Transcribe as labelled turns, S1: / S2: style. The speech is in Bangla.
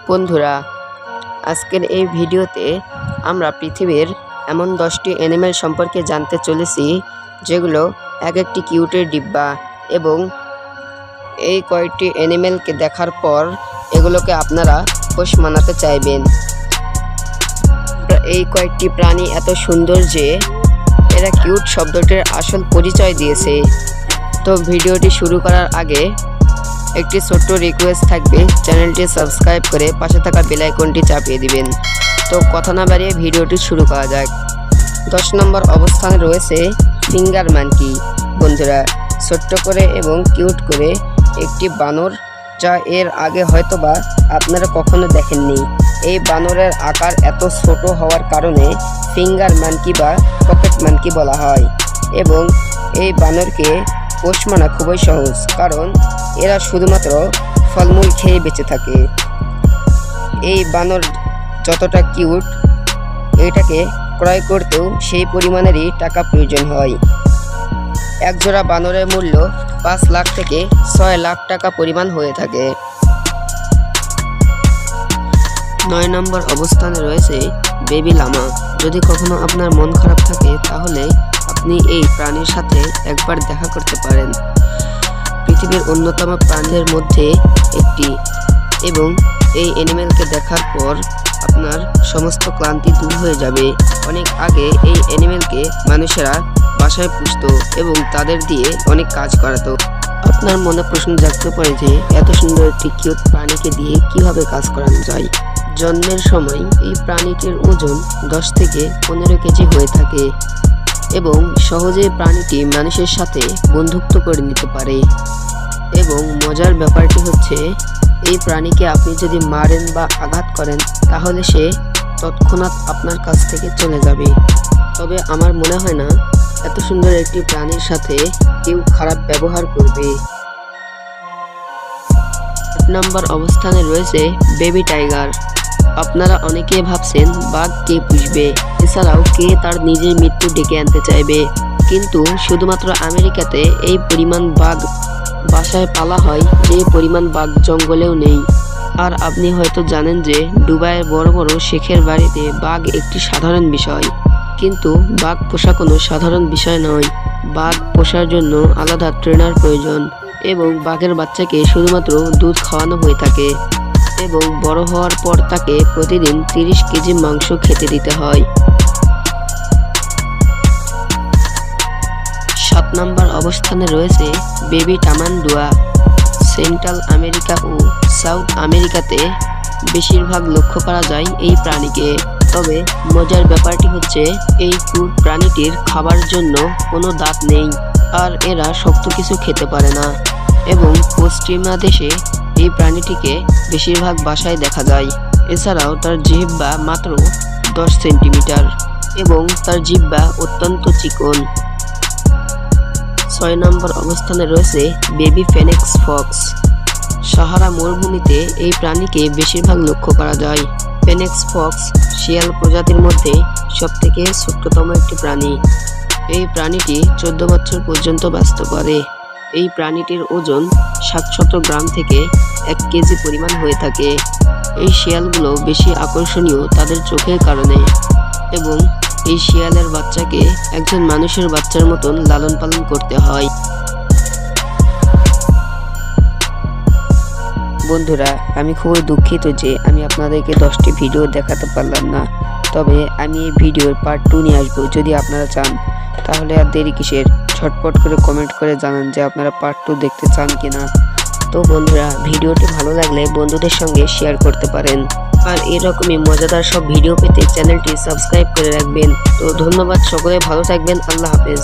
S1: বন্ধুরা, আজকের এই ভিডিওতে আমরা পৃথিবীর এমন 10টি অ্যানিমেল সম্পর্কে জানতে চলেছি যেগুলো এক একটি কিউটের ডিব্বা এবং এই কয়েকটি অ্যানিমেলকে দেখার পর এগুলোকে আপনারা পোষ মানাতে চাইবেন। এই কয়েকটি প্রাণী এত সুন্দর যে এরা কিউট শব্দটির আসল পরিচয় দিয়েছে। তো ভিডিওটি শুরু করার আগে একটি ছোট্ট রিকোয়েস্ট থাকবে, চ্যানেলটি সাবস্ক্রাইব করে পাশে থাকা বেল আইকনটি চাপিয়ে দিবেন। তো কথা না বাড়িয়ে ভিডিওটি শুরু করা যাক। 10 নম্বর অবস্থানে রয়েছে ফিঙ্গার মানকি। বন্ধুরা, ছোট্ট করে এবং কিউট করে একটি বানর, যা এর আগে হয়তোবা আপনারা কখনো দেখেননি। এই বানরের আকার এত ছোট হওয়ার কারণে ফিঙ্গার মানকি বা পকেট মানকি বলা হয় এবং এই বানরকে পোষ মানা খুবই সহজ, কারণ এরা শুধুমাত্র ফলমূল খেয়ে বেঁচে থাকে। এই বানর যতটা কিউট, এটাকে ক্রয় করতেও সেই পরিমাণেরই টাকা প্রয়োজন হয়। একজোড়া বানরের মূল্য 5 লাখ থেকে 6 লাখ টাকা পরিমাণ হয়ে থাকে। 9 নম্বর অবস্থানে রয়েছে বেবি লামা। যদি কখনো আপনার মন খারাপ থাকে তাহলে আপনি এই প্রাণীর সাথে একবার দেখা করতে পারেন। পৃথিবীর অন্যতম প্রাণীদের মধ্যে একটি এবং এই অ্যানিমেলকে দেখার পর আপনার সমস্ত ক্লান্তি দূর হয়ে যাবে। অনেক আগে এই অ্যানিমেলকে মানুষেরা বাসায় পুষত এবং তাদের দিয়ে অনেক কাজ করাতো। আপনার মনে প্রশ্ন জাগতে পারে যে এত সুন্দর একটি কিউট প্রাণীকে দিয়ে কিভাবে কাজ করানো যায়। জন্মের সময় এই প্রাণীটির ওজন 10 থেকে 15 কেজি হয়ে থাকে এবং সহজে প্রাণীটি মানুষের সাথে বন্ধুত্ব করে নিতে পারে। এবং মজার ব্যাপারটি হচ্ছে, এই প্রাণীকে আপনি যদি মারেন বা আঘাত করেন তাহলে সে তৎক্ষণাৎ আপনার কাছ থেকে চলে যাবে। তবে আমার মনে হয় না এত সুন্দর একটি প্রাণীর সাথে কেউ খারাপ ব্যবহার করবে। 8 নম্বর অবস্থানে রয়েছে বেবি টাইগার। আপনারা অনেকে ভাবছেন বাঘ কে পুষবে, এছাড়াও কে তার নিজের মৃত্যু ডেকে আনতে চাইবে। কিন্তু শুধুমাত্র আমেরিকাতে এই পরিমাণ বাঘ বাসায় পালা হয় যে পরিমাণ বাঘ জঙ্গলেও নেই। আর আপনি হয়তো জানেন যে দুবাইয়ের বড় বড় শেখের বাড়িতে বাঘ একটি সাধারণ বিষয়, কিন্তু বাঘ পোষা কোনো সাধারণ বিষয় নয়। বাঘ পোষার জন্য আলাদা ট্রেনার প্রয়োজন এবং বাঘের বাচ্চাকে শুধুমাত্র দুধ খাওয়ানো হয়ে থাকে এবং বড় হওয়ার পর তাকে প্রতিদিন 30 কেজি মাংস খেতে দিতে হয়। 7 নম্বর অবস্থানে রয়েছে বেবি টামান্ডুয়া। সেন্ট্রাল আমেরিকা ও সাউথ আমেরিকাতে বেশিরভাগ লক্ষ্য করা যায় এই প্রাণীকে। তবে মজার ব্যাপারটি হচ্ছে, এই কিউট প্রাণীটির খাবার জন্য কোনো দাঁত নেই আর এরা শক্ত কিছু খেতে পারে না এবং পশ্চিমা দেশে এই প্রাণীটিকে বেশিরভাগ বাসায় দেখা যায়। এছাড়াও তার জিহ্বা মাত্র 10 সেন্টিমিটার এবং তার জিহ্বা অত্যন্ত চিকন। 6 নম্বর অবস্থানে রয়েছে বেবি ফেনিক্স ফক্স। সাহারা মরুভূমিতে এই প্রাণীকে বেশিরভাগ লক্ষ্য করা যায়। ফেনিক্স ফক্স শিয়াল প্রজাতির মধ্যে সবথেকে ছোট্টতম একটি প্রাণী। এই প্রাণীটি 14 বছর পর্যন্ত বাঁচতে পারে। এই প্রাণীটির ওজন 700 গ্রাম থেকে 1 কেজি পরিমাণ হয়ে থাকে। এই শিয়ালগুলো বেশি আকর্ষণীয় তাদের চোখের কারণে এবং এই শিয়ালের বাচ্চাকে একজন মানুষের বাচ্চার মতন লালন পালন করতে হয়। বন্ধুরা, আমি খুবই দুঃখিত যে আমি আপনাদেরকে 10টি ভিডিও দেখাতে পারলাম না। তবে আমি এই ভিডিওর পার্ট 2 নিয়ে আসবো। যদি আপনারা চান তাহলে আর দেরি কিসের, ঝটপট করে কমেন্ট করে জানান যে আপনারা পার্ট 2 দেখতে চান কিনা। তো বন্ধুরা, ভিডিওটি ভালো লাগলে বন্ধুদের সঙ্গে শেয়ার করতে পারেন আর এরকমই মজাদার সব ভিডিও পেতে চ্যানেলটি সাবস্ক্রাইব করে রাখবেন। তো ধন্যবাদ, সকলে ভালো থাকবেন। আল্লাহ হাফেজ।